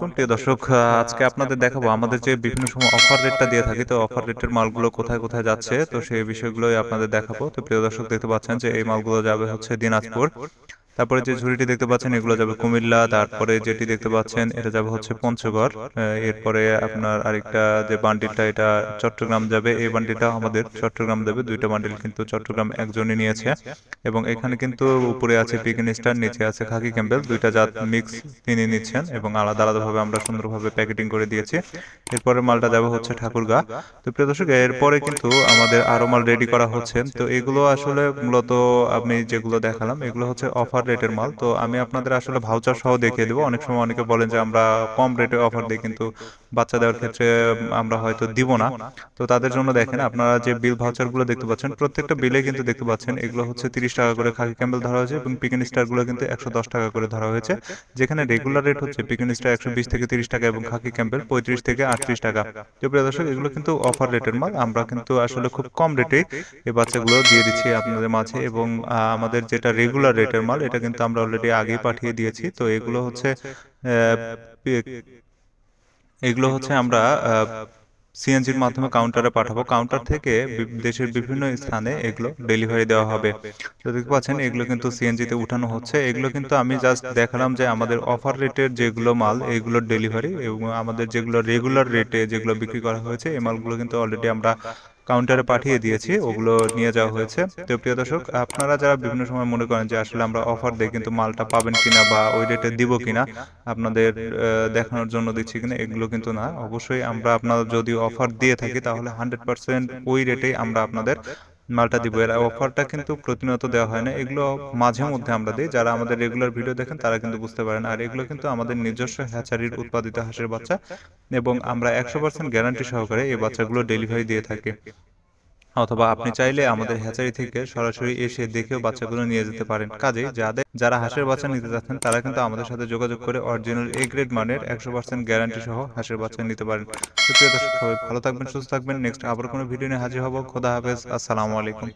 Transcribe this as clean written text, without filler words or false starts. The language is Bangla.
আলাইকুম প্রিয় দর্শক। আজকে আপনাদের দেখাবো আমাদের যে বিভিন্ন সময় অফার রেটটা দিয়ে থাকি, তো অফার রেটের মালগুলো কোথায় কোথায় যাচ্ছে, তো সেই বিষয়গুলোই আপনাদের দেখাবো। তো প্রিয় দর্শক, দেখতে পাচ্ছেন যে এই মালগুলো যাবে হচ্ছে দিনাজপুর। তারপরে যে ঝুড়িটি দেখতে পাচ্ছেন এগুলো যাবে কুমিল্লা। তারপরে যেটি দেখতে পাচ্ছেন এটা যাবে হচ্ছে পঞ্চগড়। এরপরে আপনার আরেকটা যে বান্ডিলটা, এটা চট্টগ্রাম যাবে। এই বান্ডিলটা আমাদের চট্টগ্রাম দেবে। দুইটা বান্ডিল কিন্তু চট্টগ্রাম একজনই নিয়েছে। এবং এখানে কিন্তু উপরে আছে পিকেন স্টার, নিচে আছে খাকি ক্যাম্বেল, দুইটা জাত মিক্স তিনি নিচ্ছেন এবং আলাদা আলাদাভাবে আমরা সুন্দরভাবে প্যাকেটিং করে দিয়েছি। এরপরে মালটা যাবে হচ্ছে ঠাকুরগাঁ। তো প্রিয় দর্শক, এরপরে কিন্তু আমাদের আরো মাল রেডি করা হচ্ছে। তো এগুলো আসলে মূলত আমি যেগুলো দেখালাম এগুলো হচ্ছে অফার রেটের মাল। তো আমি আপনাদের আসলে ভাউচার সহ দেখিয়ে দেবো। অনেক সময় অনেকে বলেন যে আমরা কম রেটে অফার দিই, কিন্তু বাচ্চা দেওয়ার ক্ষেত্রে আমরা হয়তো দিব না। তো তাদের জন্য দেখেন, আপনারা যে বিল ভাউচার গুলো দেখতে পাচ্ছেন, প্রত্যেকটা বিলে কিন্তু দেখতে পাচ্ছেন এগুলো হচ্ছে 30 টাকা করে খাকি ক্যাম্বেল ধরা হয়েছে এবং পিকেন স্টার গুলো কিন্তু 110 টাকা করে ধরা হয়েছে। যেখানে রেগুলার রেট হচ্ছে পিকেন স্টার 120 থেকে 30 টাকা এবং খাকি ক্যাম্বেল 35 থেকে 38 টাকা। তো প্রিয় দর্শক, এগুলো কিন্তু অফার রেটের মাল। আমরা কিন্তু আসলে খুব কম রেটেই এই বাচ্চাগুলো দিয়ে দিচ্ছি আপনাদের মাঝে। এবং আমাদের যেটা রেগুলার রেটের মাল, এটা কিন্তু আমরা অলরেডি আগেই পাঠিয়ে দিয়েছি। তো এগুলো হচ্ছে আহ, এগুলো হচ্ছে আমরা সিএনজির মাধ্যমে কাউন্টারে পাঠাবো। কাউন্টার থেকে দেশের বিভিন্ন স্থানে এগুলো ডেলিভারি দেওয়া হবে। তো দেখতে পাচ্ছেন এগুলো কিন্তু সিএনজিতে উঠানো হচ্ছে। এগুলো কিন্তু আমি জাস্ট দেখালাম যে আমাদের অফার রেটের যেগুলো মাল এগুলোর ডেলিভারি, এবং আমাদের যেগুলো রেগুলার রেটে যেগুলো বিক্রি করা হয়েছে এই মালগুলো কিন্তু অলরেডি আমরা কাউন্টারে পাঠিয়ে দিয়েছি, ওগুলো নিয়ে যাওয়া হয়েছে। তো প্রিয় দর্শক, আপনারা যারা বিভিন্ন সময় মনে করেন যে আসলে আমরা অফার দিই কিন্তু মালটা পাবেন কিনা বা ওই রেটে দিব কিনা, আপনাদের দেখানোর জন্য দিচ্ছি কিনা, এগুলো কিন্তু না। অবশ্যই আমরা আপনার যদি অফার দিয়ে থাকি তাহলে 100% ওই রেটেই আমরা আপনাদের মালটা দিব। এর অফারটা কিন্তু প্রতিনিয়ত দেওয়া হয় না, এগুলো মাঝে মধ্যে আমরা দিই। যারা আমাদের রেগুলার ভিডিও দেখেন তারা কিন্তু বুঝতে পারেন। আর এগুলো কিন্তু আমাদের নিজস্ব হ্যাচারির উৎপাদিত হাঁসের বাচ্চা, এবং আমরা 100% গ্যারান্টি সহকারে এই বাচ্চাগুলো ডেলিভারি দিয়ে থাকি। অথবা আপনি চাইলে আমাদের হ্যাচারি থেকে সরাসরি এসে দেখেও বাচ্চাগুলো নিয়ে যেতে পারেন। কাজেই যারা হাঁসের বাচ্চা নিতে যাচ্ছেন তারা কিন্তু আমাদের সাথে যোগাযোগ করে অরিজিনাল এ গ্রেড মানের 100% গ্যারান্টি সহ হাঁসের বাচ্চা নিতে পারেন। তো প্রিয় দর্শক, সবাই ভালো থাকবেন, সুস্থ থাকবেন। নেক্সট আবার কোনো ভিডিও নিয়ে হাজির হব। খোদা হাফেজ, আসসালামু আলাইকুম।